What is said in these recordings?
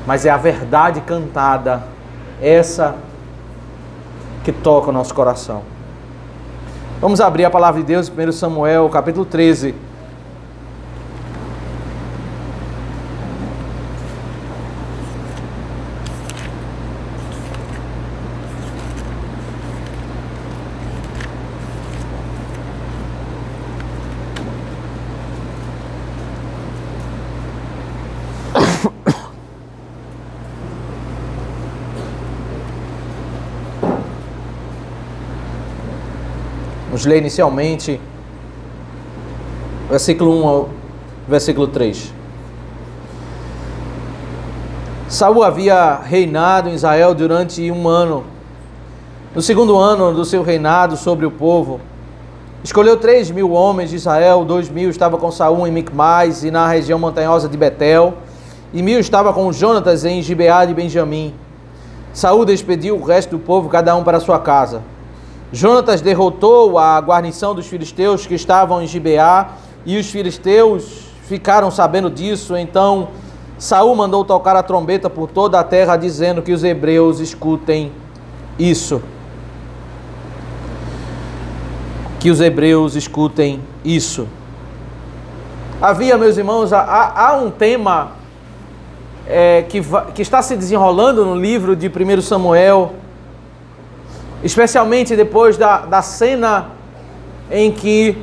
Mas é a verdade cantada, essa que toca o nosso coração. Vamos abrir a palavra de Deus em 1 Samuel, capítulo 13. Vamos ler inicialmente versículo 1 ao versículo 3. Saul havia reinado em Israel durante 1 ano. No segundo ano do seu reinado sobre o povo, escolheu 3.000 homens de Israel, 2.000 estavam com Saul em Micmais e na região montanhosa de Betel, e 1.000 estavam com Jonatas em Gibeá de Benjamim. Saul despediu o resto do povo, cada um para sua casa. Jonatas derrotou a guarnição dos filisteus que estavam em Gibeá, e os filisteus ficaram sabendo disso. Então Saul mandou tocar a trombeta por toda a terra, dizendo que os hebreus escutem isso. Que os hebreus escutem isso. Havia, meus irmãos, há um tema que está se desenrolando no livro de 1 Samuel, especialmente depois da cena em que,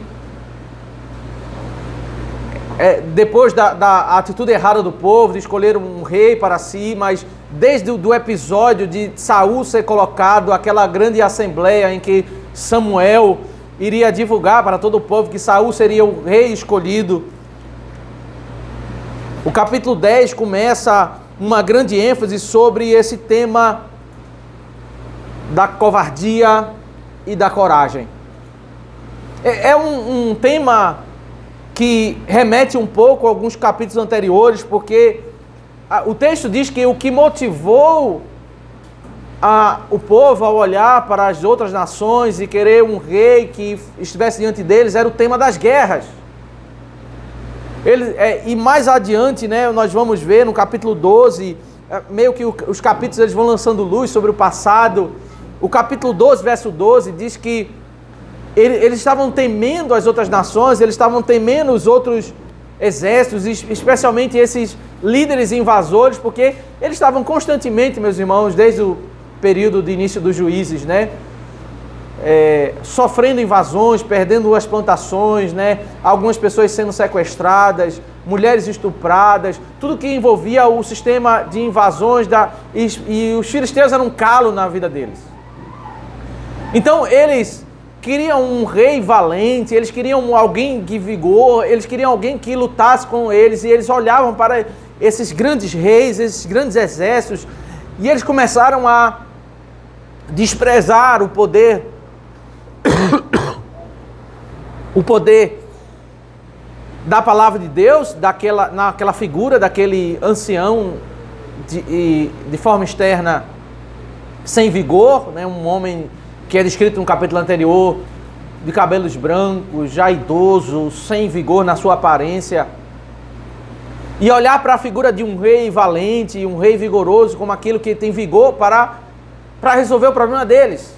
depois da atitude errada do povo, de escolher um rei para si, mas desde o episódio de Saul ser colocado, aquela grande assembleia em que Samuel iria divulgar para todo o povo que Saul seria o rei escolhido. O capítulo 10 começa uma grande ênfase sobre esse tema da covardia e da coragem. É um tema que remete um pouco a alguns capítulos anteriores, porque o texto diz que o que motivou o povo a olhar para as outras nações e querer um rei que estivesse diante deles era o tema das guerras. E mais adiante, nós vamos ver no capítulo 12, meio que os capítulos eles vão lançando luz sobre o passado. O capítulo 12, verso 12, diz que eles estavam temendo as outras nações, eles estavam temendo os outros exércitos, especialmente esses líderes invasores, porque eles estavam constantemente, meus irmãos, desde o período de início dos juízes, sofrendo invasões, perdendo as plantações, algumas pessoas sendo sequestradas, mulheres estupradas, tudo que envolvia o sistema de invasões, e os filisteus eram um calo na vida deles. Então eles queriam um rei valente, eles queriam alguém de vigor, eles queriam alguém que lutasse com eles, e eles olhavam para esses grandes reis, esses grandes exércitos, e eles começaram a desprezar o poder da palavra de Deus, naquela figura daquele ancião de forma externa sem vigor, um homem que é descrito no capítulo anterior, de cabelos brancos, já idoso, sem vigor na sua aparência, e olhar para a figura de um rei valente, um rei vigoroso, como aquilo que tem vigor para resolver o problema deles.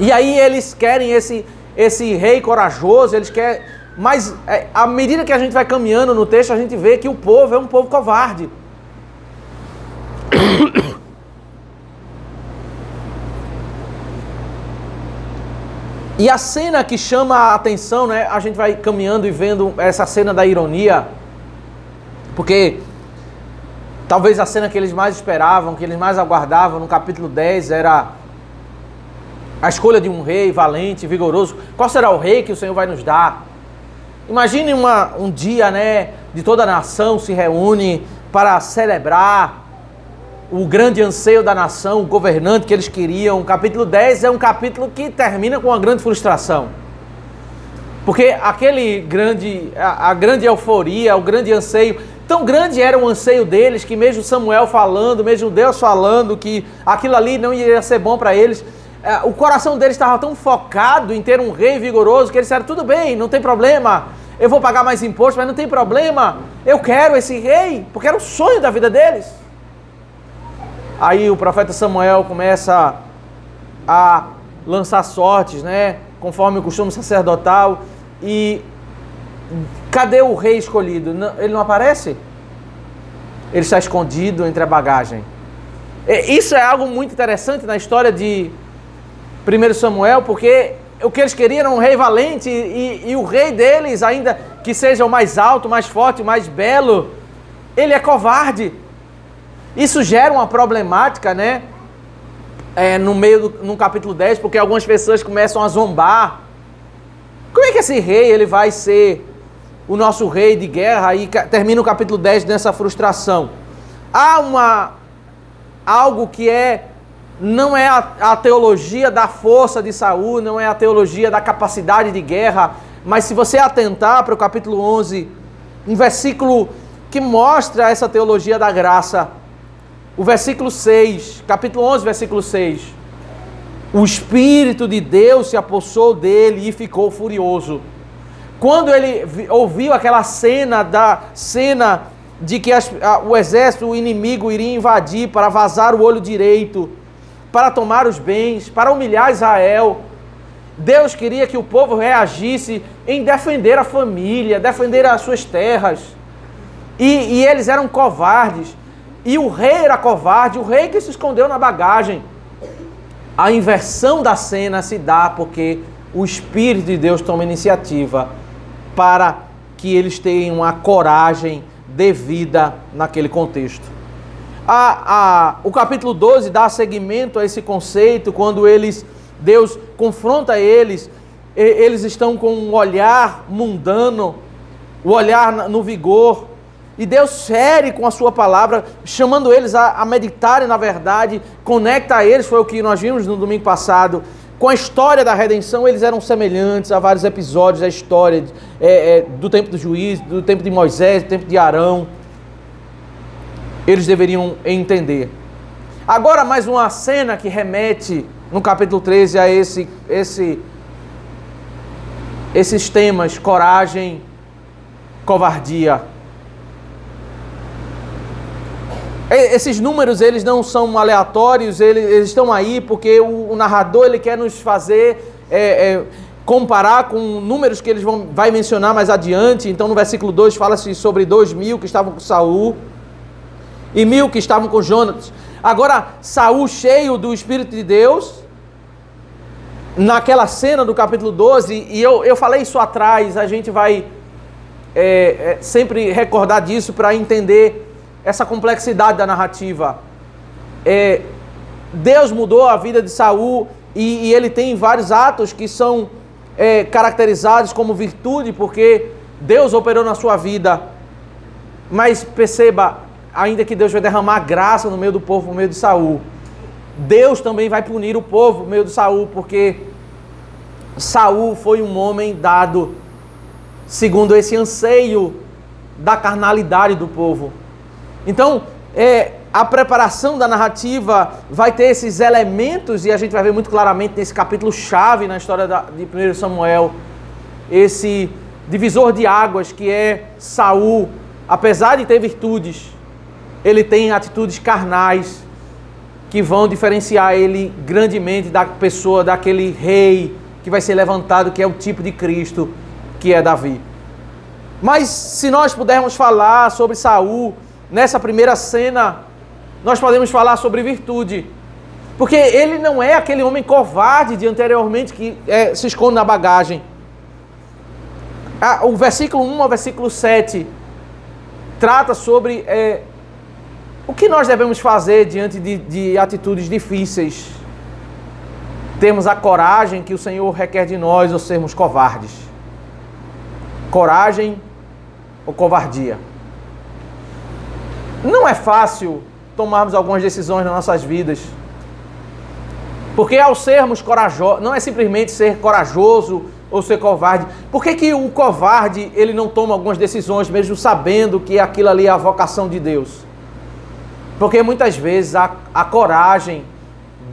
E aí eles querem esse rei corajoso, eles querem, mas à medida que a gente vai caminhando no texto, a gente vê que o povo é um povo covarde. E a cena que chama a atenção, a gente vai caminhando e vendo essa cena da ironia, porque talvez a cena que eles mais esperavam, que eles mais aguardavam no capítulo 10 era a escolha de um rei valente, vigoroso. Qual será o rei que o Senhor vai nos dar? Imagine um dia, de toda a nação se reúne para celebrar o grande anseio da nação, o governante que eles queriam. O capítulo 10 é um capítulo que termina com uma grande frustração. Porque a grande euforia, o grande anseio, tão grande era o anseio deles que mesmo Samuel falando, mesmo Deus falando que aquilo ali não iria ser bom para eles, o coração deles estava tão focado em ter um rei vigoroso que eles disseram, tudo bem, não tem problema, eu vou pagar mais imposto, mas não tem problema, eu quero esse rei, porque era o sonho da vida deles. Aí o profeta Samuel começa a lançar sortes, né? Conforme o costume sacerdotal. E cadê o rei escolhido? Ele não aparece? Ele está escondido entre a bagagem. Isso é algo muito interessante na história de 1 Samuel, porque o que eles queriam era um rei valente e o rei deles, ainda que seja o mais alto, mais forte, mais belo, ele é covarde. Isso gera uma problemática, né? No capítulo 10, porque algumas pessoas começam a zombar. Como é que esse rei ele vai ser o nosso rei de guerra? E termina o capítulo 10 nessa frustração. Há algo que não é a teologia da força de Saul, não é a teologia da capacidade de guerra, mas se você atentar para o capítulo 11, um versículo que mostra essa teologia da graça, o versículo 6, capítulo 11, versículo 6. O Espírito de Deus se apossou dele e ficou furioso. Quando ele ouviu aquela cena de que o exército, o inimigo iria invadir para vazar o olho direito, para tomar os bens, para humilhar Israel, Deus queria que o povo reagisse em defender a família, defender as suas terras. E eles eram covardes. E o rei era covarde, o rei que se escondeu na bagagem. A inversão da cena se dá porque o Espírito de Deus toma iniciativa para que eles tenham a coragem devida naquele contexto. O capítulo 12 dá seguimento a esse conceito, quando Deus confronta eles estão com um olhar mundano, o olhar no vigor, e Deus fere com a sua palavra, chamando eles a meditarem na verdade, conecta eles, foi o que nós vimos no domingo passado, com a história da redenção. Eles eram semelhantes a vários episódios da história do tempo do juiz, do tempo de Moisés, do tempo de Arão. Eles deveriam entender. Agora mais uma cena que remete no capítulo 13 a esses temas: coragem, covardia. Esses números, eles não são aleatórios, eles estão aí porque o narrador ele quer nos fazer comparar com números que eles vai mencionar mais adiante. Então no versículo 2 fala-se sobre 2.000 que estavam com Saul e 1.000 que estavam com Jonatas. Agora Saul, cheio do Espírito de Deus, naquela cena do capítulo 12, e eu falei isso atrás, a gente vai sempre recordar disso para entender essa complexidade da narrativa. Deus mudou a vida de Saul e ele tem vários atos que são caracterizados como virtude, porque Deus operou na sua vida. Mas perceba, ainda que Deus vai derramar graça no meio do povo, no meio de Saul, Deus também vai punir o povo no meio de Saul, porque Saul foi um homem dado segundo esse anseio da carnalidade do povo. Então, a preparação da narrativa vai ter esses elementos, e a gente vai ver muito claramente nesse capítulo chave na história de 1 Samuel, esse divisor de águas que é Saul. Apesar de ter virtudes, ele tem atitudes carnais que vão diferenciar ele grandemente da pessoa, daquele rei que vai ser levantado, que é o tipo de Cristo, que é Davi. Mas se nós pudermos falar sobre Saul nessa primeira cena, nós podemos falar sobre virtude, porque ele não é aquele homem covarde de anteriormente que se esconde na bagagem. O versículo 1 ao versículo 7 trata sobre o que nós devemos fazer diante de atitudes difíceis. Temos a coragem que o Senhor requer de nós, ou sermos covardes. Coragem ou covardia? Não é fácil tomarmos algumas decisões nas nossas vidas, porque ao sermos corajosos, não é simplesmente ser corajoso ou ser covarde. Por que o covarde ele não toma algumas decisões, mesmo sabendo que aquilo ali é a vocação de Deus? Porque muitas vezes a coragem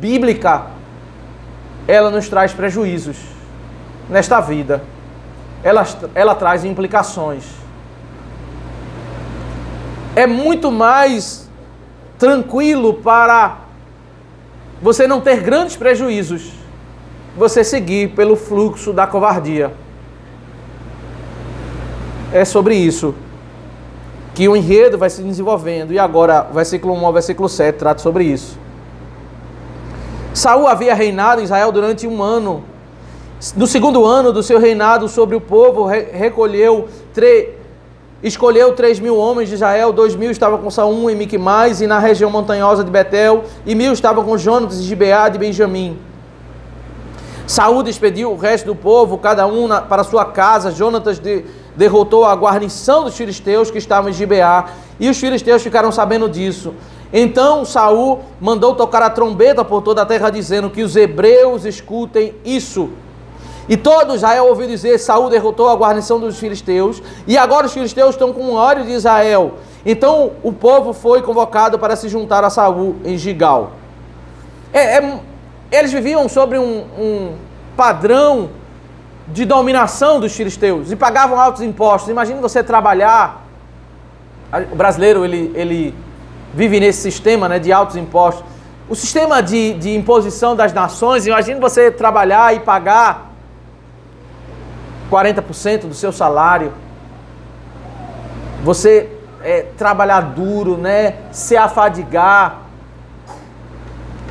bíblica, ela nos traz prejuízos nesta vida. ela traz implicações. É muito mais tranquilo para você não ter grandes prejuízos, você seguir pelo fluxo da covardia. É sobre isso que o enredo vai se desenvolvendo. E agora, versículo 1 ao versículo 7 trata sobre isso. Saul havia reinado em Israel durante 1 ano. No segundo ano do seu reinado sobre o povo, escolheu 3.000 homens de Israel, 2.000 estavam com Saul em Miquimais e na região montanhosa de Betel, e 1.000 estavam com Jonatas de Gibeá de Benjamim. Saul despediu o resto do povo, cada um para sua casa. Jonatas derrotou a guarnição dos filisteus que estavam em Gibeá, e os filisteus ficaram sabendo disso. Então Saul mandou tocar a trombeta por toda a terra, dizendo que os hebreus escutem isso. E todo Israel ouviu dizer: Saul derrotou a guarnição dos filisteus, e agora os filisteus estão com ódio de Israel. Então o povo foi convocado para se juntar a Saul em Gigal. Eles viviam sobre um padrão de dominação dos filisteus e pagavam altos impostos. Imagine você trabalhar. O brasileiro ele vive nesse sistema, né, de altos impostos. O sistema de imposição das nações. Imagine você trabalhar e pagar 40% do seu salário. Você trabalhar duro, né, se afadigar.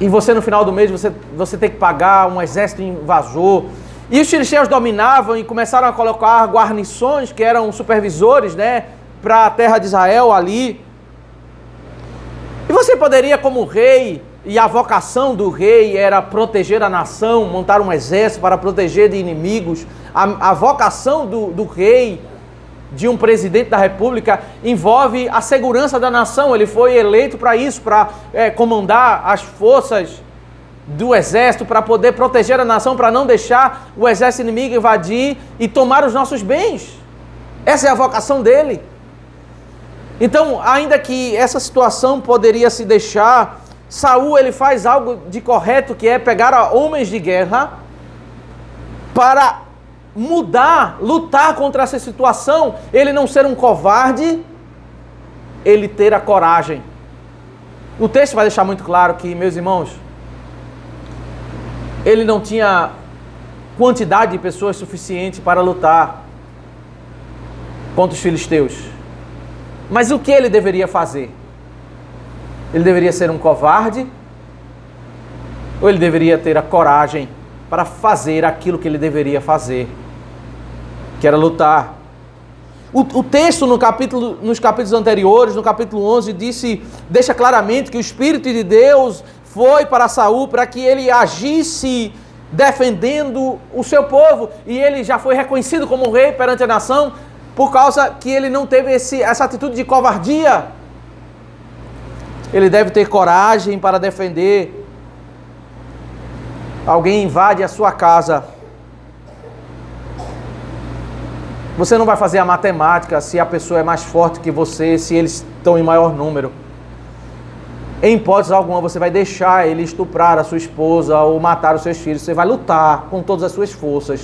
E você no final do mês você tem que pagar um exército invasor. E os filisteus dominavam e começaram a colocar guarnições que eram supervisores, né, para a terra de Israel ali. E você poderia, como rei, e a vocação do rei era proteger a nação, montar um exército para proteger de inimigos. A vocação do rei, de um presidente da república, envolve a segurança da nação. Ele foi eleito para isso, para comandar as forças do exército, para poder proteger a nação, para não deixar o exército inimigo invadir e tomar os nossos bens. Essa é a vocação dele. Então, ainda que essa situação poderia se deixar, Saul ele faz algo de correto, que é pegar homens de guerra para mudar, lutar contra essa situação. Ele não ser um covarde, ele ter a coragem. O texto vai deixar muito claro que, meus irmãos, ele não tinha quantidade de pessoas suficiente para lutar contra os filisteus. Mas o que ele deveria fazer? Ele deveria ser um covarde? Ou ele deveria ter a coragem para fazer aquilo que ele deveria fazer, que era lutar? O texto nos capítulos anteriores, no capítulo 11, deixa claramente que o Espírito de Deus foi para Saul para que ele agisse defendendo o seu povo. E ele já foi reconhecido como rei perante a nação por causa que ele não teve essa atitude de covardia. Ele deve ter coragem para defender. Alguém invade a sua casa. Você não vai fazer a matemática se a pessoa é mais forte que você, se eles estão em maior número. Em hipótese alguma, você vai deixar ele estuprar a sua esposa ou matar os seus filhos. Você vai lutar com todas as suas forças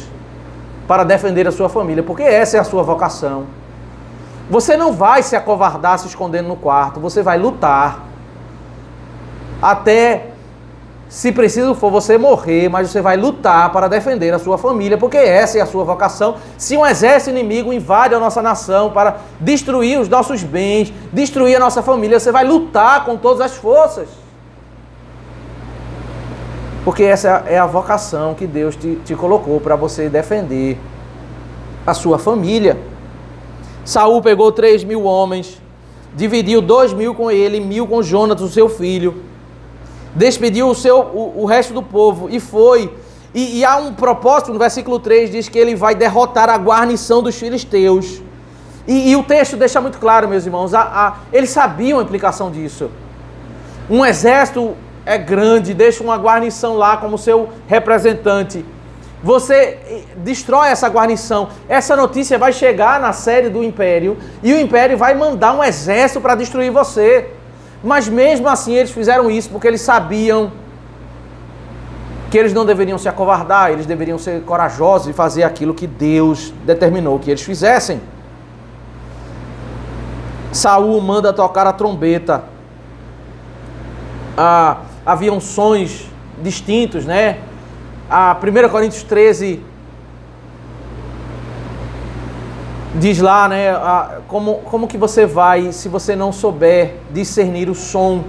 para defender a sua família, porque essa é a sua vocação. Você não vai se acovardar se escondendo no quarto. Você vai lutar até, se preciso for, você morrer, mas você vai lutar para defender a sua família, porque essa é a sua vocação. Se um exército inimigo invade a nossa nação para destruir os nossos bens, destruir a nossa família, você vai lutar com todas as forças. Porque essa é a vocação que Deus te colocou para você defender a sua família. Saul pegou 3.000 homens, dividiu 2.000 com ele, 1.000 com Jonatas, o seu filho. Despediu o resto do povo e foi. E há um propósito, no versículo 3, diz que ele vai derrotar a guarnição dos filisteus. E o texto deixa muito claro, meus irmãos, eles sabiam a implicação disso. Um exército é grande, deixa uma guarnição lá como seu representante. Você destrói essa guarnição. Essa notícia vai chegar na sede do império e o império vai mandar um exército para destruir você. Mas mesmo assim eles fizeram isso porque eles sabiam que eles não deveriam se acovardar, eles deveriam ser corajosos e fazer aquilo que Deus determinou que eles fizessem. Saul manda tocar a trombeta. Haviam sons distintos, né? A 1 Coríntios 13 diz lá, né? Como que você vai, se você não souber discernir o som?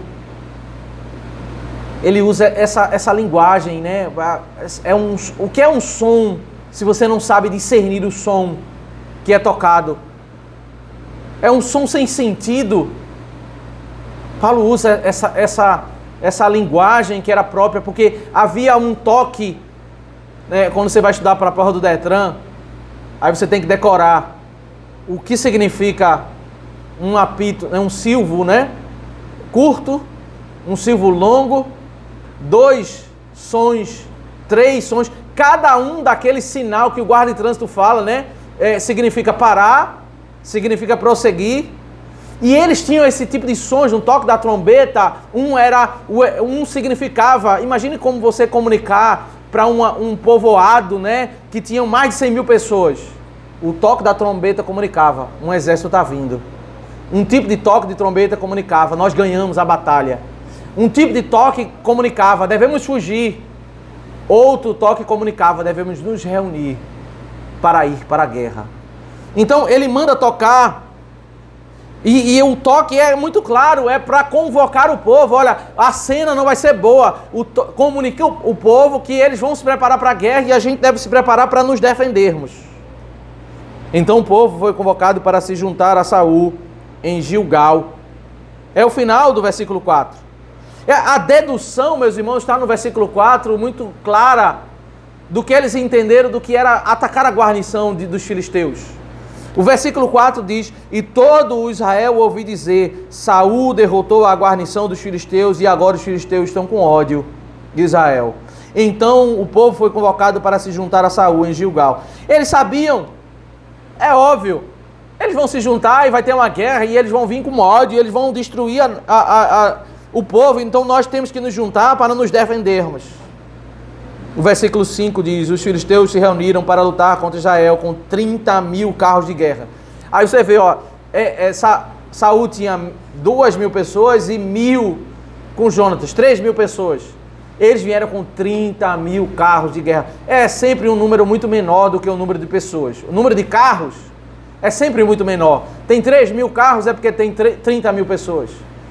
Ele usa essa linguagem, né? O que é um som, se você não sabe discernir o som que é tocado? É um som sem sentido. Paulo usa essa linguagem que era própria, porque havia um toque, né? Quando você vai estudar para a prova do Detran, aí você tem que decorar o que significa um apito, um silvo, né? Curto, um silvo longo, 2 sons, 3 sons, cada um daquele sinal que o guarda de trânsito fala, né? Significa parar, significa prosseguir. E eles tinham esse tipo de sons, no toque da trombeta, um significava, imagine como você comunicar para um povoado, né? Que tinham mais de 100 mil pessoas. O toque da trombeta comunicava, um exército está vindo. Um tipo de toque de trombeta comunicava, nós ganhamos a batalha. Um tipo de toque comunicava, devemos fugir. Outro toque comunicava, devemos nos reunir para ir para a guerra. Então ele manda tocar, e o toque é muito claro, é para convocar o povo. Olha, a cena não vai ser boa. Comunica o povo que eles vão se preparar para a guerra e a gente deve se preparar para nos defendermos. Então o povo foi convocado para se juntar a Saul em Gilgal. É o final do versículo 4. A dedução, meus irmãos, está no versículo 4, muito clara, do que eles entenderam do que era atacar a guarnição dos filisteus. O versículo 4 diz: e todo o Israel ouviu dizer, Saul derrotou a guarnição dos filisteus e agora os filisteus estão com ódio de Israel. Então o povo foi convocado para se juntar a Saul em Gilgal. Eles sabiam, é óbvio, eles vão se juntar e vai ter uma guerra e eles vão vir com ódio, eles vão destruir o povo, então nós temos que nos juntar para nos defendermos. O versículo 5 diz: os filisteus se reuniram para lutar contra Israel com 30 mil carros de guerra. Aí você vê, ó, Saul tinha 2.000 pessoas e 1.000 com Jonatas, 3.000 pessoas. Eles vieram com 30 mil carros de guerra. É sempre um número muito menor do que o número de pessoas. O número de carros é sempre muito menor. Tem 3.000 carros, é porque tem 30 mil pessoas.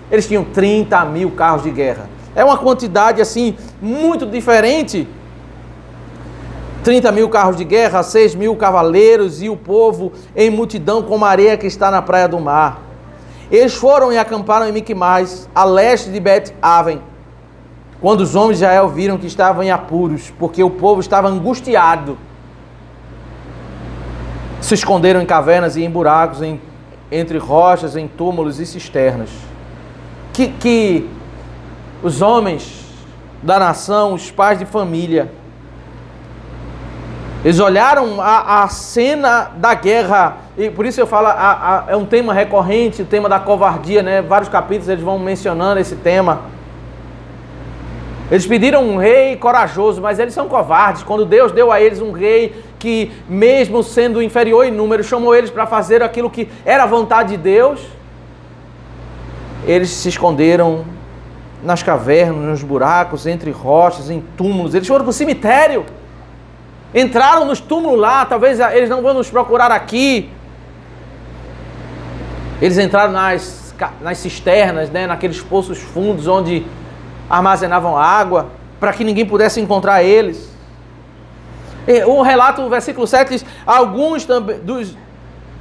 Eles tinham 30 mil carros de guerra. É uma quantidade assim muito diferente. 30 mil carros de guerra, 6.000 cavaleiros e o povo em multidão como a areia que está na praia do mar. Eles foram e acamparam em Miquimais, a leste de Bet-Aven, quando os homens de Israel viram que estavam em apuros, porque o povo estava angustiado. Se esconderam em cavernas e em buracos, entre rochas, em túmulos e cisternas. Que os homens da nação, os pais de família, eles olharam a cena da guerra, e por isso eu falo, é um tema recorrente, o tema da covardia, né? Vários capítulos eles vão mencionando esse tema. Eles pediram um rei corajoso, mas eles são covardes. Quando Deus deu a eles um rei que, mesmo sendo inferior em número, chamou eles para fazer aquilo que era a vontade de Deus, eles se esconderam nas cavernas, nos buracos, entre rochas, em túmulos. Eles foram para o cemitério. Entraram nos túmulos lá, talvez eles não vão nos procurar aqui. Eles entraram nas cisternas, né, naqueles poços fundos onde armazenavam água, para que ninguém pudesse encontrar eles. O relato, o versículo 7 diz: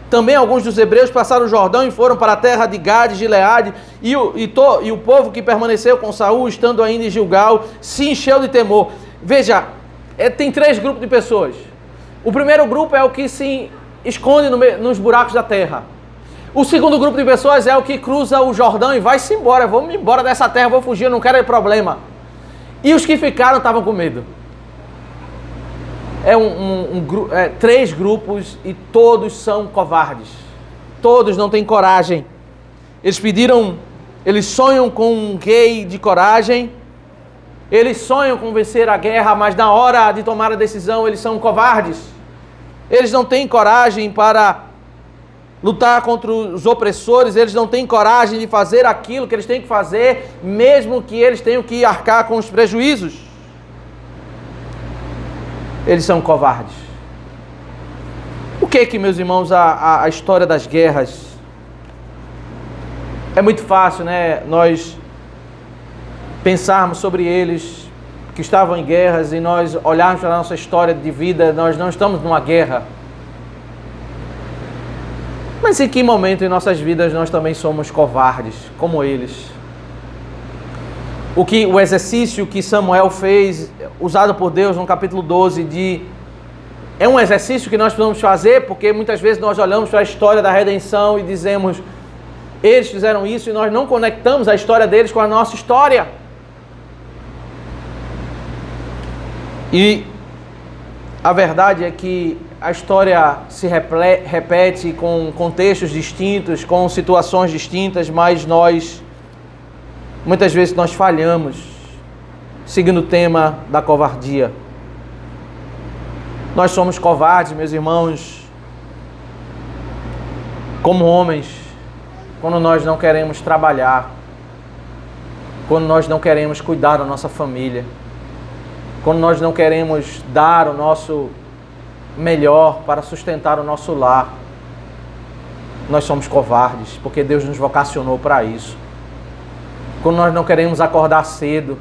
também alguns dos hebreus passaram o Jordão e foram para a terra de Gade, Gileade, e o povo que permaneceu com Saul, estando ainda em Gilgal, se encheu de temor. Veja, tem 3 grupos de pessoas. O primeiro grupo é o que se esconde nos buracos da terra. O segundo grupo de pessoas é o que cruza o Jordão e vai-se embora. Vamos embora dessa terra, vou fugir, eu não quero problema. E os que ficaram estavam com medo. 3 grupos e todos são covardes. Todos não têm coragem. Eles sonham com um rei de coragem, Eles sonham com vencer a guerra, mas na hora de tomar a decisão eles são covardes. Eles não têm coragem para lutar contra os opressores, eles não têm coragem de fazer aquilo que eles têm que fazer, mesmo que eles tenham que arcar com os prejuízos. Eles são covardes. O que, meus irmãos, a história das guerras? É muito fácil, né, nós pensarmos sobre eles que estavam em guerras e nós olharmos para a nossa história de vida, nós não estamos numa guerra. Mas em que momento em nossas vidas nós também somos covardes, como eles? O exercício que Samuel fez, usado por Deus no capítulo 12, é um exercício que nós precisamos fazer, porque muitas vezes nós olhamos para a história da redenção e dizemos, eles fizeram isso, e nós não conectamos a história deles com a nossa história. E a verdade é que a história se repete com contextos distintos, com situações distintas, mas muitas vezes nós falhamos, seguindo o tema da covardia. Nós somos covardes, meus irmãos, como homens, quando nós não queremos trabalhar, quando nós não queremos cuidar da nossa família, quando nós não queremos dar o nosso melhor para sustentar o nosso lar. Nós somos covardes, porque Deus nos vocacionou para isso. Quando nós não queremos acordar cedo,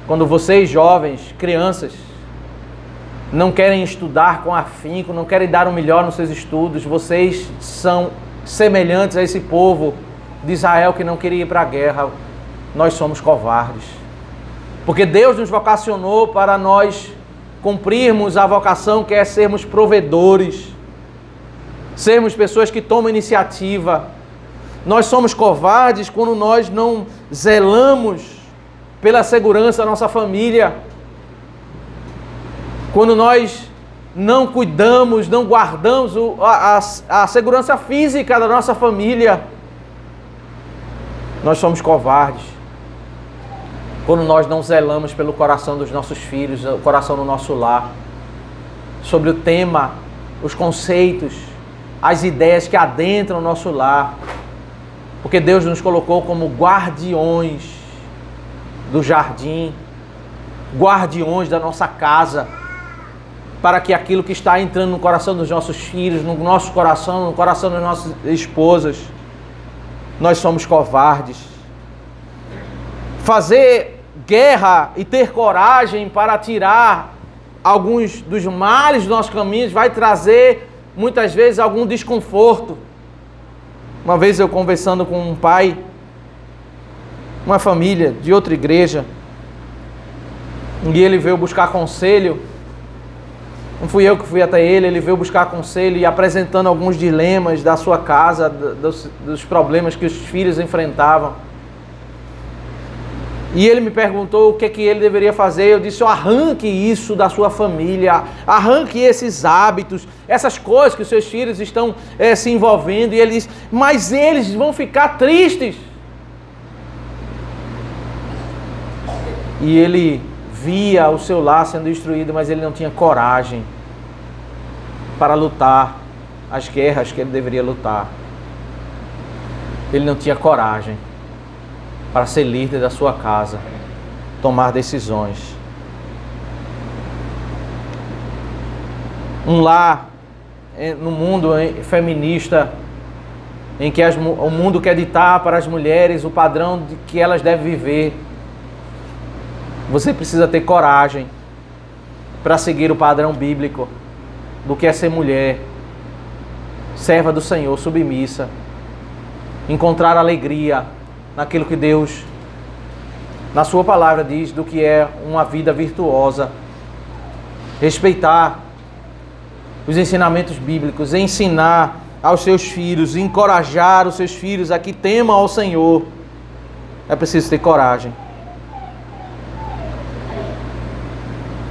quando vocês jovens, crianças, não querem estudar com afinco, não querem dar o melhor nos seus estudos, vocês são semelhantes a esse povo de Israel que não queria ir para a guerra. Nós somos covardes, porque Deus nos vocacionou para nós cumprirmos a vocação que é sermos provedores, sermos pessoas que tomam iniciativa. Nós somos covardes quando nós não zelamos pela segurança da nossa família, quando nós não cuidamos, não guardamos a segurança física da nossa família. Nós somos covardes quando nós não zelamos pelo coração dos nossos filhos, o coração do nosso lar, sobre o tema, os conceitos, as ideias que adentram o nosso lar, porque Deus nos colocou como guardiões do jardim, guardiões da nossa casa, para que aquilo que está entrando no coração dos nossos filhos, no nosso coração, no coração das nossas esposas, nós somos covardes. Fazer guerra e ter coragem para tirar alguns dos males dos nossos caminhos vai trazer muitas vezes algum desconforto. Uma vez eu conversando com um pai, uma família de outra igreja, e ele veio buscar conselho. Não fui eu que fui até ele, ele veio buscar conselho e apresentando alguns dilemas da sua casa, dos problemas que os filhos enfrentavam. E ele me perguntou o que ele deveria fazer. Eu disse, arranque isso da sua família, arranque esses hábitos, essas coisas que os seus filhos estão se envolvendo. E ele disse, mas eles vão ficar tristes. E ele via o seu lar sendo destruído, mas ele não tinha coragem para lutar as guerras que ele deveria lutar. Ele não tinha coragem para ser líder da sua casa, tomar decisões. Um lar no mundo feminista, em que o mundo quer ditar para as mulheres o padrão de que elas devem viver. Você precisa ter coragem para seguir o padrão bíblico do que é ser mulher, serva do Senhor, submissa, encontrar alegria naquilo que Deus, na sua palavra, diz do que é uma vida virtuosa, respeitar os ensinamentos bíblicos, ensinar aos seus filhos, encorajar os seus filhos a que temam ao Senhor. É preciso ter coragem.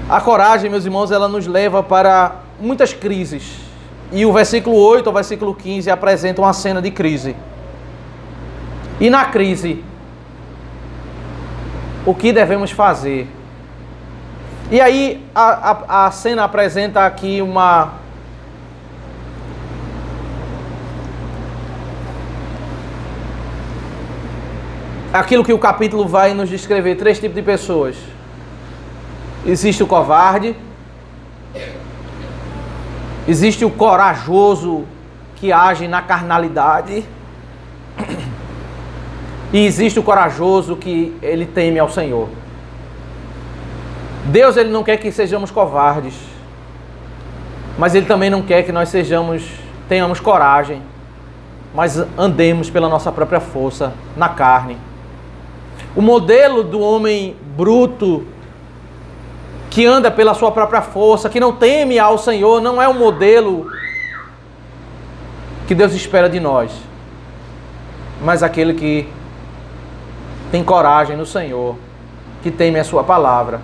A coragem, meus irmãos, ela nos leva para muitas crises. E o versículo 8 ao versículo 15 apresentam uma cena de crise. E na crise, o que devemos fazer. E aí a cena apresenta aqui aquilo que o capítulo vai nos descrever, 3 tipos de pessoas. Existe o covarde, existe o corajoso que age na carnalidade, e existe o corajoso que ele teme ao Senhor. Deus, ele não quer que sejamos covardes, mas ele também não quer que nós tenhamos coragem, mas andemos pela nossa própria força na carne. O modelo do homem bruto, que anda pela sua própria força, que não teme ao Senhor, não é o modelo que Deus espera de nós, mas aquele que tem coragem no Senhor, que teme a sua palavra,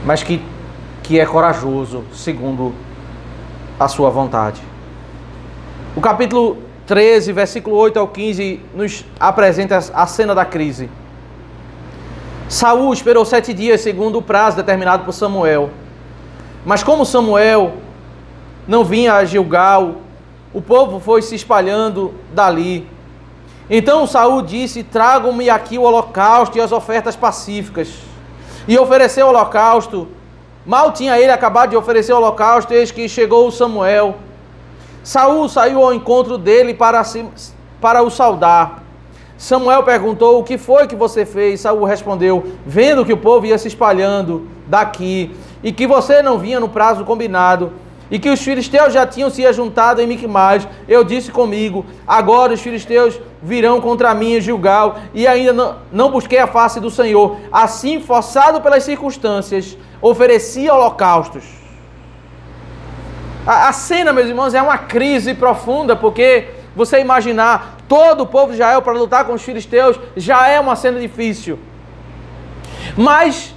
mas que é corajoso segundo a sua vontade. O capítulo 13, versículo 8 ao 15, nos apresenta a cena da crise. Saul esperou 7 dias segundo o prazo determinado por Samuel. Mas como Samuel não vinha a Gilgal, o povo foi se espalhando dali. Então Saul disse: tragam-me aqui o holocausto e as ofertas pacíficas. E ofereceu o holocausto. Mal tinha ele acabado de oferecer o holocausto, eis que chegou Samuel. Saul saiu ao encontro dele para o saudar. Samuel perguntou: o que foi que você fez? Saul respondeu: vendo que o povo ia se espalhando daqui, e que você não vinha no prazo combinado, e que os filisteus já tinham se ajuntado em Miquimais, eu disse comigo: agora os filisteus virão contra mim em Gilgal, e ainda não busquei a face do Senhor. Assim, forçado pelas circunstâncias, ofereci holocaustos. A cena, meus irmãos, é uma crise profunda, porque você imaginar todo o povo de Israel para lutar com os filisteus já é uma cena difícil. Mas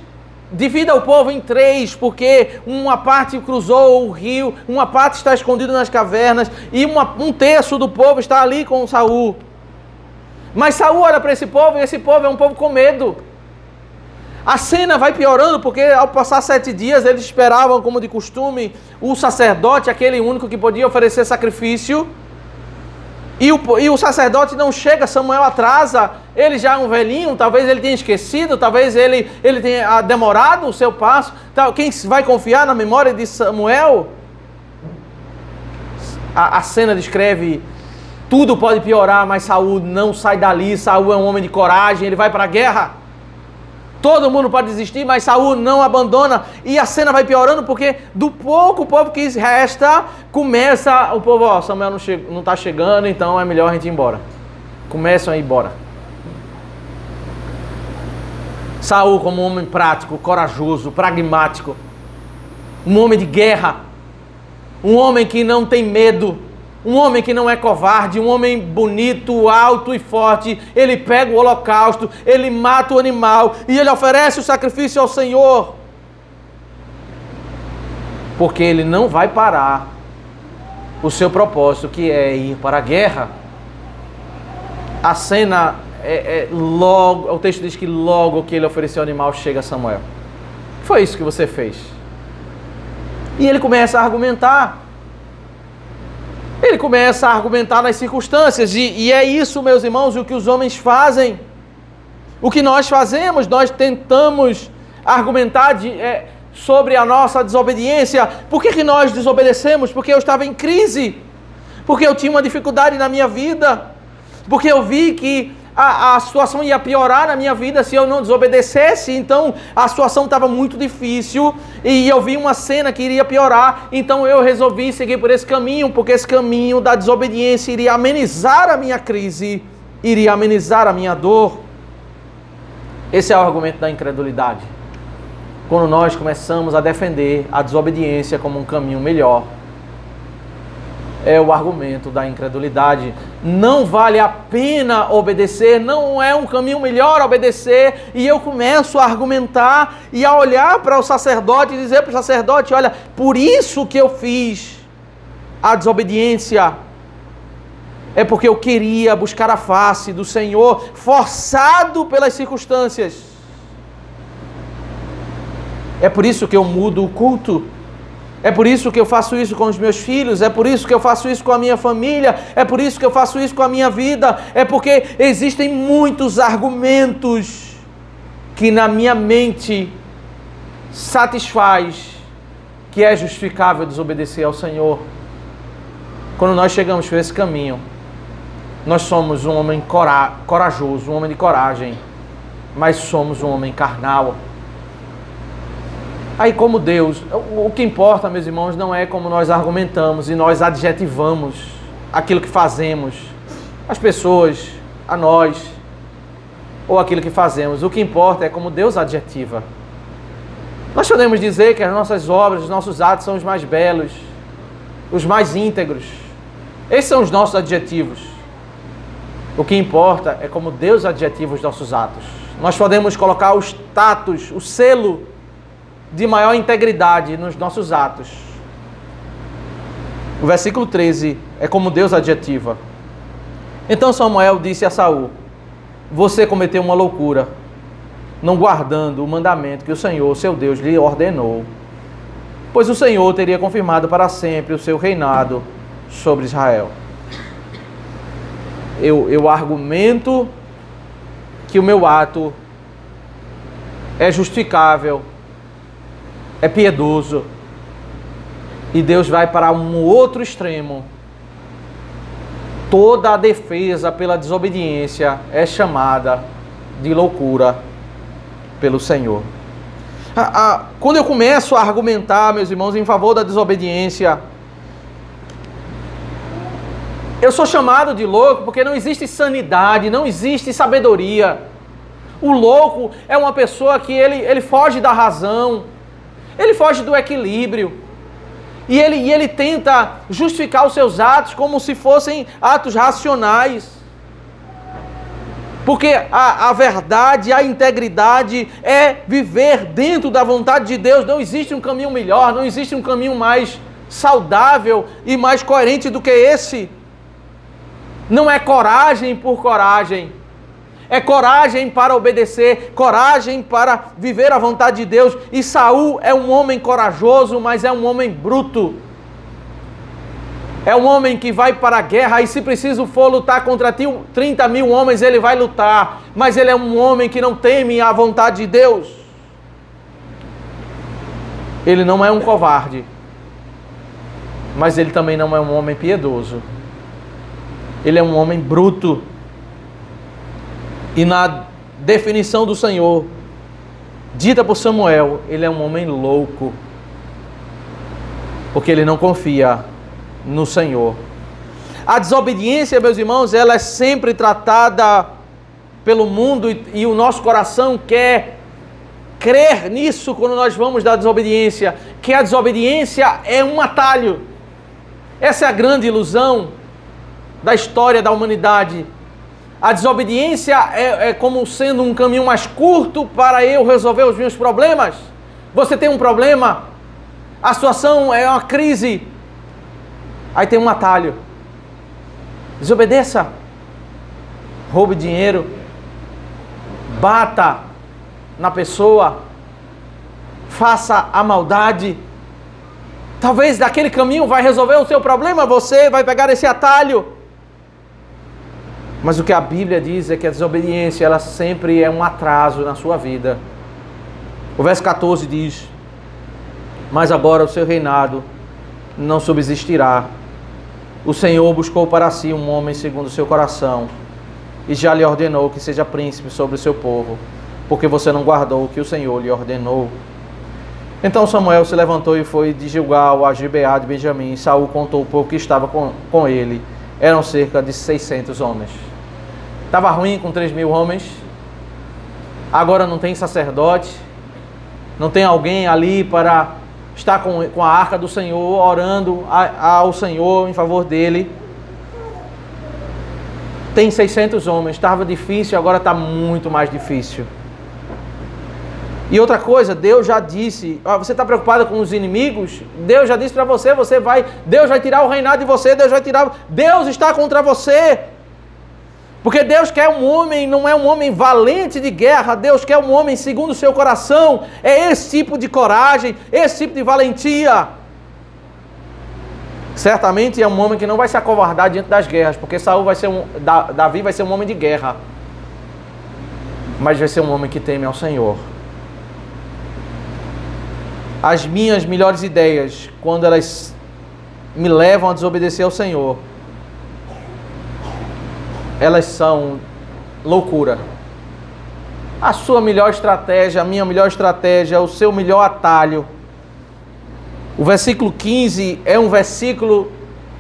divida o povo em 3, porque uma parte cruzou o rio, uma parte está escondida nas cavernas, e um terço do povo está ali com Saul. Mas Saul olha para esse povo, e esse povo é um povo com medo. A cena vai piorando, porque ao passar 7 dias, eles esperavam, como de costume, o sacerdote, aquele único que podia oferecer sacrifício. E o sacerdote não chega, Samuel atrasa, ele já é um velhinho, talvez ele tenha esquecido, talvez ele tenha demorado o seu passo. Quem vai confiar na memória de Samuel? A cena descreve: tudo pode piorar, mas Saul não sai dali. Saul é um homem de coragem, ele vai para a guerra. Todo mundo pode desistir, mas Saul não abandona. E a cena vai piorando, porque do pouco povo que resta, começa o povo: Samuel não está chegando, então é melhor a gente ir embora. Começam a ir embora. Saul, como um homem prático, corajoso, pragmático, um homem de guerra, um homem que não tem medo, um homem que não é covarde, um homem bonito, alto e forte, ele pega o holocausto, ele mata o animal e ele oferece o sacrifício ao Senhor. Porque ele não vai parar o seu propósito, que é ir para a guerra. A cena logo, o texto diz que logo que ele ofereceu o animal, chega Samuel. Foi isso que você fez. E ele começa a argumentar. Ele começa a argumentar nas circunstâncias, e é isso, meus irmãos, o que os homens fazem. O que nós fazemos, nós tentamos argumentar sobre a nossa desobediência. Por que nós desobedecemos? Porque eu estava em crise, porque eu tinha uma dificuldade na minha vida, porque eu vi que a situação ia piorar na minha vida se eu não desobedecesse. Então a situação estava muito difícil e eu vi uma cena que iria piorar, então eu resolvi seguir por esse caminho, porque esse caminho da desobediência iria amenizar a minha crise, iria amenizar a minha dor. Esse é o argumento da incredulidade. Quando nós começamos a defender a desobediência como um caminho melhor, é o argumento da incredulidade. Não vale a pena obedecer, não é um caminho melhor obedecer, e eu começo a argumentar e a olhar para o sacerdote e dizer para o sacerdote: olha, por isso que eu fiz a desobediência. É porque eu queria buscar a face do Senhor, forçado pelas circunstâncias. É por isso que eu mudo o culto. É por isso que eu faço isso com os meus filhos. É por isso que eu faço isso com a minha família. É por isso que eu faço isso com a minha vida. É porque existem muitos argumentos que na minha mente satisfaz que é justificável desobedecer ao Senhor. Quando nós chegamos por esse caminho, nós somos um homem corajoso, um homem de coragem, mas somos um homem carnal. Aí como Deus, o que importa, meus irmãos, não é como nós argumentamos e nós adjetivamos aquilo que fazemos, as pessoas, a nós, ou aquilo que fazemos. O que importa é como Deus adjetiva. Nós podemos dizer que as nossas obras, os nossos atos são os mais belos, os mais íntegros. Esses são os nossos adjetivos. O que importa é como Deus adjetiva os nossos atos. Nós podemos colocar o status, o selo de maior integridade nos nossos atos. O versículo 13 é como Deus adjetiva. Então Samuel disse a Saul: você cometeu uma loucura, não guardando o mandamento que o Senhor, seu Deus, lhe ordenou, pois o Senhor teria confirmado para sempre o seu reinado sobre Israel. Eu argumento que o meu ato é justificável, é piedoso, e Deus vai para um outro extremo. Toda a defesa pela desobediência é chamada de loucura pelo Senhor. Quando eu começo a argumentar, meus irmãos, em favor da desobediência, eu sou chamado de louco porque não existe sanidade, não existe sabedoria. O louco é uma pessoa que ele foge da razão, ele foge do equilíbrio. E ele tenta justificar os seus atos como se fossem atos racionais. Porque a verdade, a integridade é viver dentro da vontade de Deus. Não existe um caminho melhor, não existe um caminho mais saudável e mais coerente do que esse. Não é coragem por coragem. É coragem para obedecer, coragem para viver a vontade de Deus. E Saul é um homem corajoso, mas é um homem bruto. É um homem que vai para a guerra e se preciso for lutar contra 30 mil homens, ele vai lutar. Mas ele é um homem que não teme a vontade de Deus. Ele não é um covarde, mas ele também não é um homem piedoso. Ele é um homem bruto. E na definição do Senhor, dita por Samuel, ele é um homem louco, porque ele não confia no Senhor. A desobediência, meus irmãos, ela é sempre tratada pelo mundo e o nosso coração quer crer nisso quando nós vamos da desobediência, que a desobediência é um atalho. Essa é a grande ilusão da história da humanidade. A desobediência é como sendo um caminho mais curto para eu resolver os meus problemas. Você tem um problema, a situação é uma crise, aí tem um atalho. Desobedeça, roube dinheiro, bata na pessoa, faça a maldade. Talvez daquele caminho vai resolver o seu problema, você vai pegar esse atalho. Mas o que a Bíblia diz é que a desobediência, ela sempre é um atraso na sua vida. O verso 14 diz: mas agora o seu reinado não subsistirá. O Senhor buscou para si um homem segundo o seu coração, e já lhe ordenou que seja príncipe sobre o seu povo, porque você não guardou o que o Senhor lhe ordenou. Então Samuel se levantou e foi de Gilgal a Gibeá de Benjamim. Saul contou o povo que estava com ele. Eram cerca de 600 homens. Estava ruim com 3 mil homens. Agora não tem sacerdote. Não tem alguém ali para estar com a arca do Senhor, orando ao Senhor em favor dele. Tem 600 homens. Estava difícil, agora está muito mais difícil. E outra coisa, Deus já disse, você está preocupado com os inimigos? Deus já disse para você, Deus vai tirar o reinado de você, Deus está contra você. Porque Deus quer um homem, não é um homem valente de guerra, Deus quer um homem segundo o seu coração. É esse tipo de coragem, esse tipo de valentia. Certamente é um homem que não vai se acovardar diante das guerras, porque Davi vai ser um homem de guerra. Mas vai ser um homem que teme ao Senhor. As minhas melhores ideias, quando elas me levam a desobedecer ao Senhor, elas são loucura. A sua melhor estratégia, a minha melhor estratégia, o seu melhor atalho. O versículo 15 é um versículo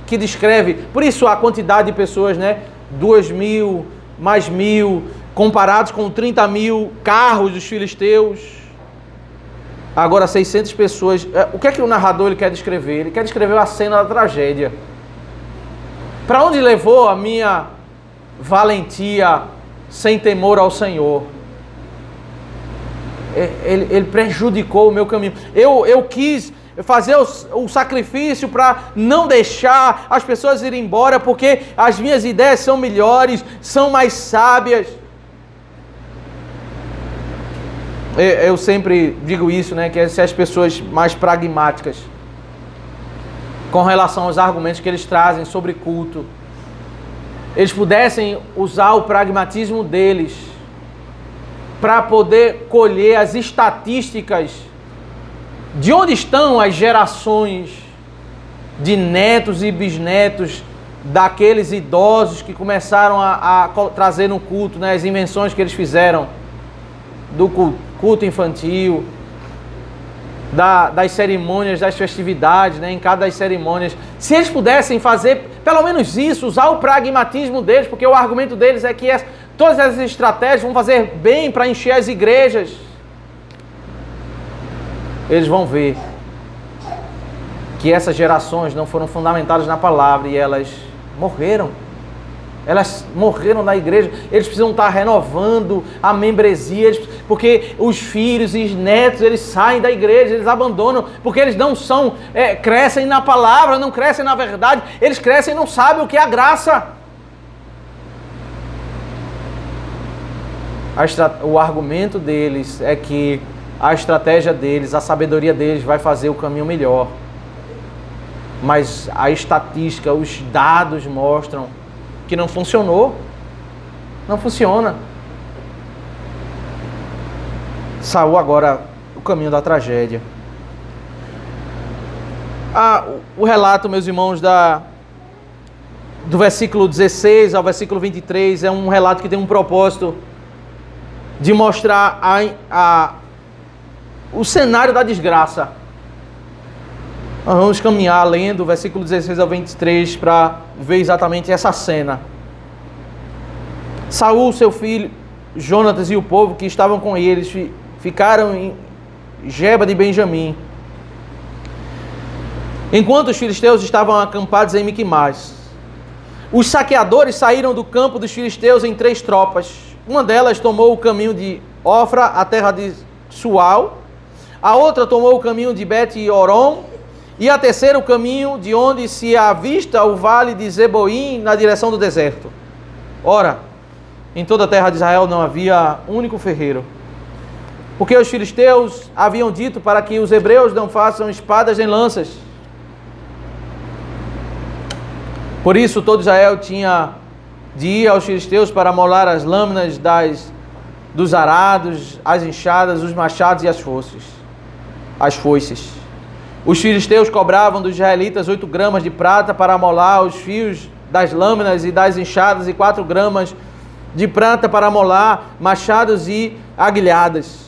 que descreve, por isso a quantidade de pessoas, 2.000, mais 1.000, comparados com 30.000 carros dos filisteus. Agora 600 pessoas. O que é que o narrador ele quer descrever? Ele quer descrever a cena da tragédia. Para onde levou a minha valentia sem temor ao Senhor? Ele prejudicou o meu caminho. Eu quis fazer o sacrifício para não deixar as pessoas irem embora, porque as minhas ideias são melhores, são mais sábias. Eu sempre digo isso, que se as pessoas mais pragmáticas com relação aos argumentos que eles trazem sobre culto, eles pudessem usar o pragmatismo deles para poder colher as estatísticas de onde estão as gerações de netos e bisnetos daqueles idosos que começaram a trazer no culto, as invenções que eles fizeram do culto infantil, das cerimônias, das festividades, em cada das cerimônias. Se eles pudessem fazer pelo menos isso, usar o pragmatismo deles, porque o argumento deles é que todas essas estratégias vão fazer bem para encher as igrejas, eles vão ver que essas gerações não foram fundamentadas na palavra e elas morreram. Elas morreram na igreja. Eles precisam estar renovando a membresia, porque os filhos e os netos, eles saem da igreja, eles abandonam, porque eles não crescem na palavra, não crescem na verdade, eles crescem e não sabem o que é a graça. O argumento deles é que a estratégia deles, a sabedoria deles vai fazer o caminho melhor. Mas a estatística, os dados mostram que não funcionou. Não funciona. Saul agora, o caminho da tragédia. O relato, meus irmãos, do versículo 16 ao versículo 23, é um relato que tem um propósito de mostrar o cenário da desgraça. Nós vamos caminhar lendo o versículo 16 ao 23 para ver exatamente essa cena. Saul, seu filho, Jonatas e o povo que estavam com eles ficaram em Geba de Benjamim, enquanto os filisteus estavam acampados em Miquimás. Os saqueadores saíram do campo dos filisteus em 3 tropas. Uma delas tomou o caminho de Ofra, a terra de Sual. A outra tomou o caminho de Bet-Oron. E a terceira o caminho de onde se avista o vale de Zeboim, na direção do deserto. Ora, em toda a terra de Israel não havia único ferreiro, porque os filisteus haviam dito para que os hebreus não façam espadas nem lanças. Por isso todo Israel tinha de ir aos filisteus para molar as lâminas dos arados, as enxadas, os machados e as foices. Os filisteus cobravam dos israelitas 8 gramas de prata para amolar os fios das lâminas e das enxadas, e 4 gramas de prata para amolar machados e aguilhadas.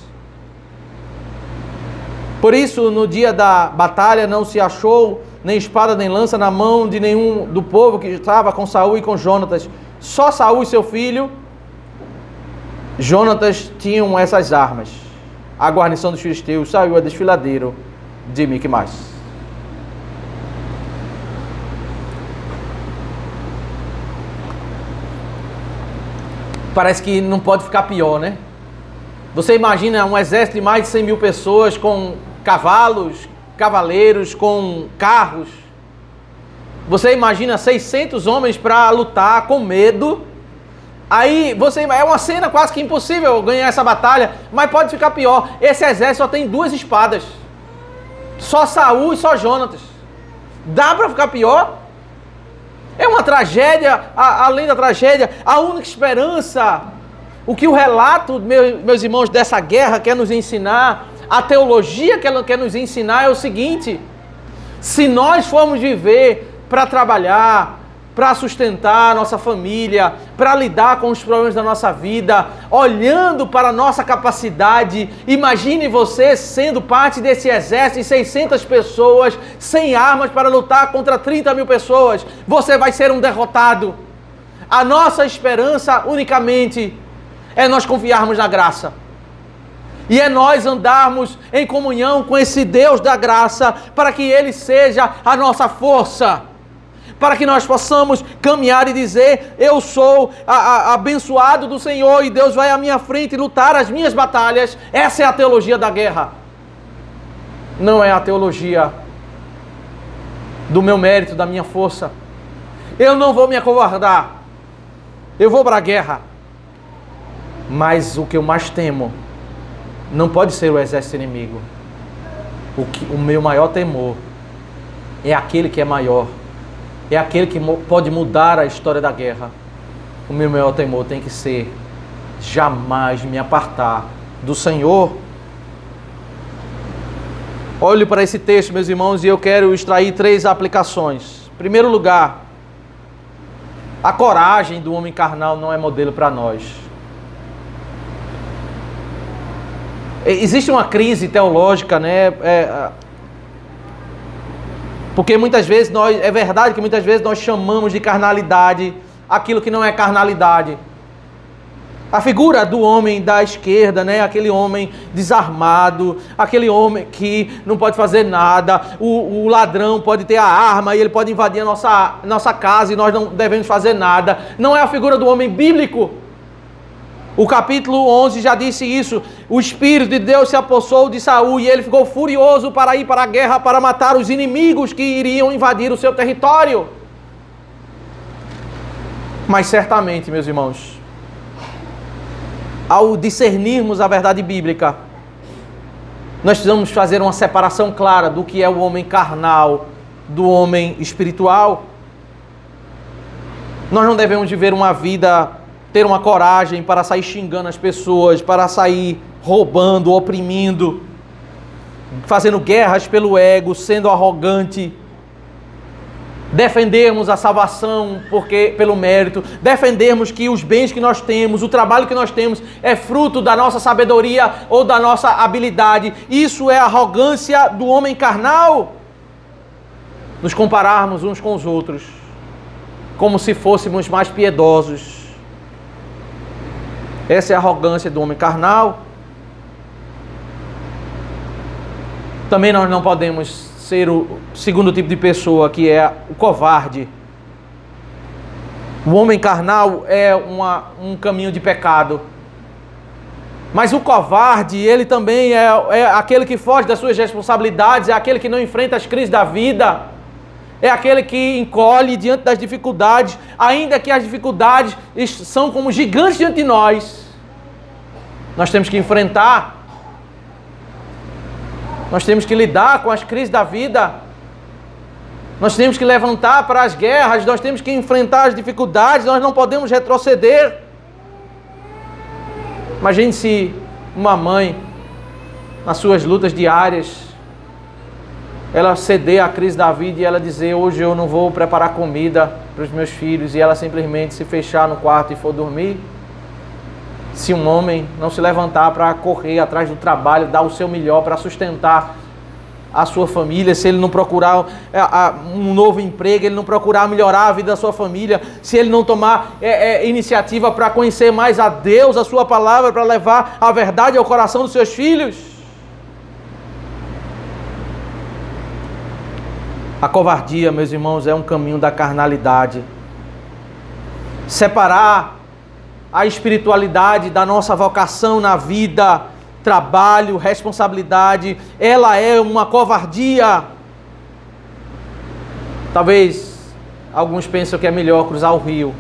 Por isso, no dia da batalha, não se achou nem espada nem lança na mão de nenhum do povo que estava com Saul e com Jonatas. Só Saul e seu filho Jonatas tinham essas armas. A guarnição dos filisteus saiu a desfiladeiro de Miquimás. Parece que não pode ficar pior, né? Você imagina um exército de mais de 100 mil pessoas com cavalos, cavaleiros, com carros. Você imagina 600 homens para lutar com medo. Aí é uma cena quase que impossível ganhar essa batalha, mas pode ficar pior. Esse exército só tem 2 espadas. Só Saul e só Jonatas. Dá para ficar pior? É uma tragédia, além da tragédia, a única esperança. O que o relato, meus irmãos, dessa guerra quer nos ensinar, a teologia que ela quer nos ensinar é o seguinte: se nós formos viver para trabalhar, para sustentar a nossa família, para lidar com os problemas da nossa vida, olhando para a nossa capacidade, imagine você sendo parte desse exército de 600 pessoas, sem armas para lutar contra 30 mil pessoas, você vai ser um derrotado. A nossa esperança unicamente é nós confiarmos na graça. E é nós andarmos em comunhão com esse Deus da graça, para que Ele seja a nossa força. Para que nós possamos caminhar e dizer: eu sou abençoado do Senhor e Deus vai à minha frente lutar as minhas batalhas. Essa é a teologia da guerra. Não é a teologia do meu mérito, da minha força. Eu não vou me acovardar. Eu vou para a guerra. Mas o que eu mais temo não pode ser o exército inimigo. O meu maior temor é aquele que é maior. É aquele que pode mudar a história da guerra. O meu maior temor tem que ser jamais me apartar do Senhor. Olhe para esse texto, meus irmãos, e eu quero extrair 3 aplicações. Em primeiro lugar, a coragem do homem carnal não é modelo para nós. Existe uma crise teológica, né? Porque muitas vezes é verdade que muitas vezes nós chamamos de carnalidade aquilo que não é carnalidade. A figura do homem da esquerda, né? Aquele homem desarmado, aquele homem que não pode fazer nada, o ladrão pode ter a arma e ele pode invadir a nossa casa e nós não devemos fazer nada. Não é a figura do homem bíblico. O capítulo 11 já disse isso. O Espírito de Deus se apossou de Saul e ele ficou furioso para ir para a guerra, para matar os inimigos que iriam invadir o seu território. Mas certamente, meus irmãos, ao discernirmos a verdade bíblica, nós precisamos fazer uma separação clara do que é o homem carnal do homem espiritual. Nós não devemos viver uma vida, ter uma coragem para sair xingando as pessoas, para sair roubando, oprimindo, fazendo guerras pelo ego, sendo arrogante. Defendermos a salvação pelo mérito, defendermos que os bens que nós temos, o trabalho que nós temos é fruto da nossa sabedoria ou da nossa habilidade. Isso é arrogância do homem carnal. Nos compararmos uns com os outros, como se fôssemos mais piedosos. Essa é a arrogância do homem carnal. Também nós não podemos ser o segundo tipo de pessoa, que é o covarde. O homem carnal é um caminho de pecado. Mas o covarde, ele também é aquele que foge das suas responsabilidades, é aquele que não enfrenta as crises da vida, é aquele que encolhe diante das dificuldades, ainda que as dificuldades são como gigantes diante de nós. Nós temos que enfrentar. Nós temos que lidar com as crises da vida. Nós temos que levantar para as guerras. Nós temos que enfrentar as dificuldades. Nós não podemos retroceder. Imagine se uma mãe, nas suas lutas diárias, ela ceder à crise da vida e ela dizer: hoje eu não vou preparar comida para os meus filhos, e ela simplesmente se fechar no quarto e for dormir. Se um homem não se levantar para correr atrás do trabalho, dar o seu melhor para sustentar a sua família, se ele não procurar um novo emprego, ele não procurar melhorar a vida da sua família, se ele não tomar iniciativa para conhecer mais a Deus, a sua palavra, para levar a verdade ao coração dos seus filhos. A covardia, meus irmãos, é um caminho da carnalidade. Separar a espiritualidade da nossa vocação na vida, trabalho, responsabilidade, ela é uma covardia. Talvez alguns pensam que é melhor cruzar o rio,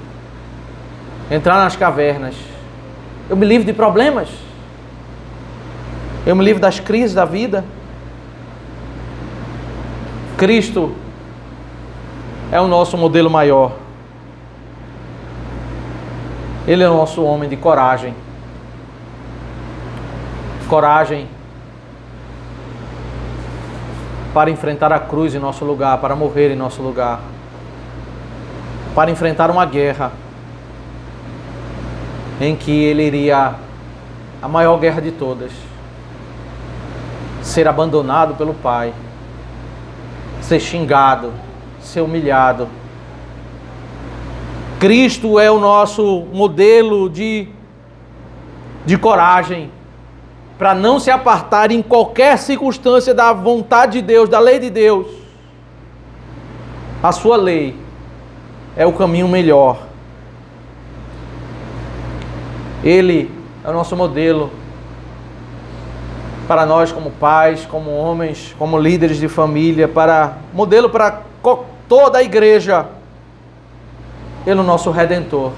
entrar nas cavernas. Eu me livro de problemas. Eu me livro das crises da vida. Cristo é o nosso modelo maior. Ele é o nosso homem de coragem. Coragem para enfrentar a cruz em nosso lugar, para morrer em nosso lugar, para enfrentar uma guerra em que ele iria, a maior guerra de todas, ser abandonado pelo Pai, ser xingado, ser humilhado. Cristo é o nosso modelo de coragem, para não se apartar em qualquer circunstância da vontade de Deus, da lei de Deus. A sua lei é o caminho melhor. Ele é o nosso modelo para nós como pais, como homens, como líderes de família, modelo para toda a igreja. Ele é o nosso Redentor.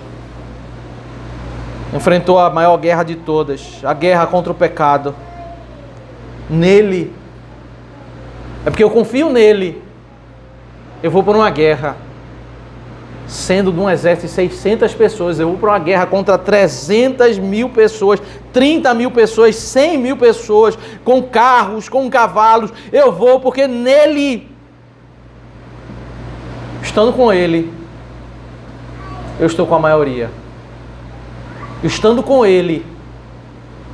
Enfrentou a maior guerra de todas, a guerra contra o pecado. Nele. É porque eu confio nele. Eu vou por uma guerra. Sendo de um exército de 600 pessoas, eu vou para uma guerra contra 300 mil pessoas, 30 mil pessoas, 100 mil pessoas, com carros, com cavalos. Eu vou porque nele, estando com ele, eu estou com a maioria. Estando com ele,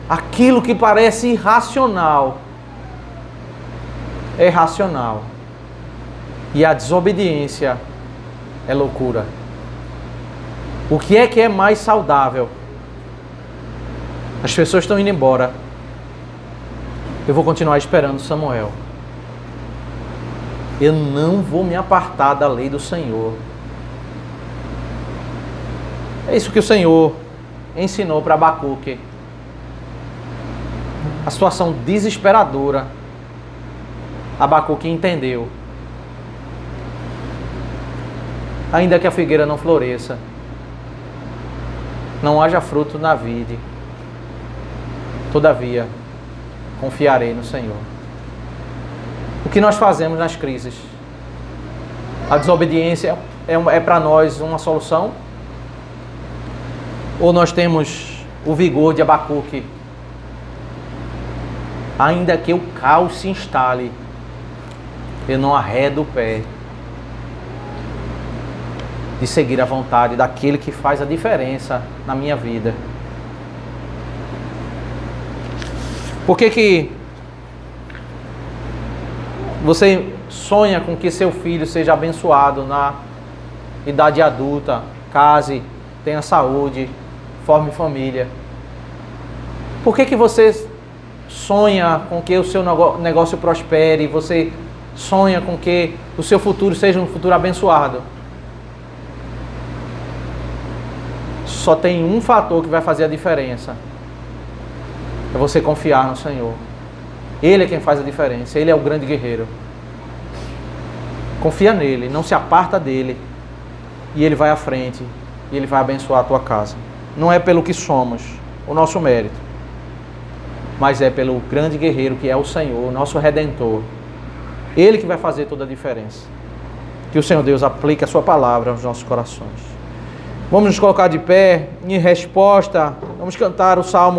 aquilo que parece irracional é racional. E a desobediência é loucura. O que é mais saudável? As pessoas estão indo embora. Eu vou continuar esperando Samuel. Eu não vou me apartar da lei do Senhor. É isso que o Senhor ensinou para Abacuque. A situação desesperadora. Abacuque entendeu. Ainda que a figueira não floresça, não haja fruto na vide, todavia, confiarei no Senhor. O que nós fazemos nas crises? A desobediência é para nós uma solução? Ou nós temos o vigor de Abacuque? Ainda que o caos se instale, eu não arredo o pé de seguir a vontade daquele que faz a diferença na minha vida. Por que você sonha com que seu filho seja abençoado na idade adulta, case, tenha saúde, forme família? Por que você sonha com que o seu negócio prospere, você sonha com que o seu futuro seja um futuro abençoado? Só tem um fator que vai fazer a diferença. É você confiar no Senhor. Ele é quem faz a diferença. Ele é o grande guerreiro. Confia nele, não se aparta dele. E ele vai à frente. E ele vai abençoar a tua casa. Não é pelo que somos, o nosso mérito, mas é pelo grande guerreiro que é o Senhor, o nosso Redentor. Ele que vai fazer toda a diferença. Que o Senhor Deus aplique a sua palavra aos nossos corações. Vamos nos colocar de pé, em resposta, vamos cantar o Salmo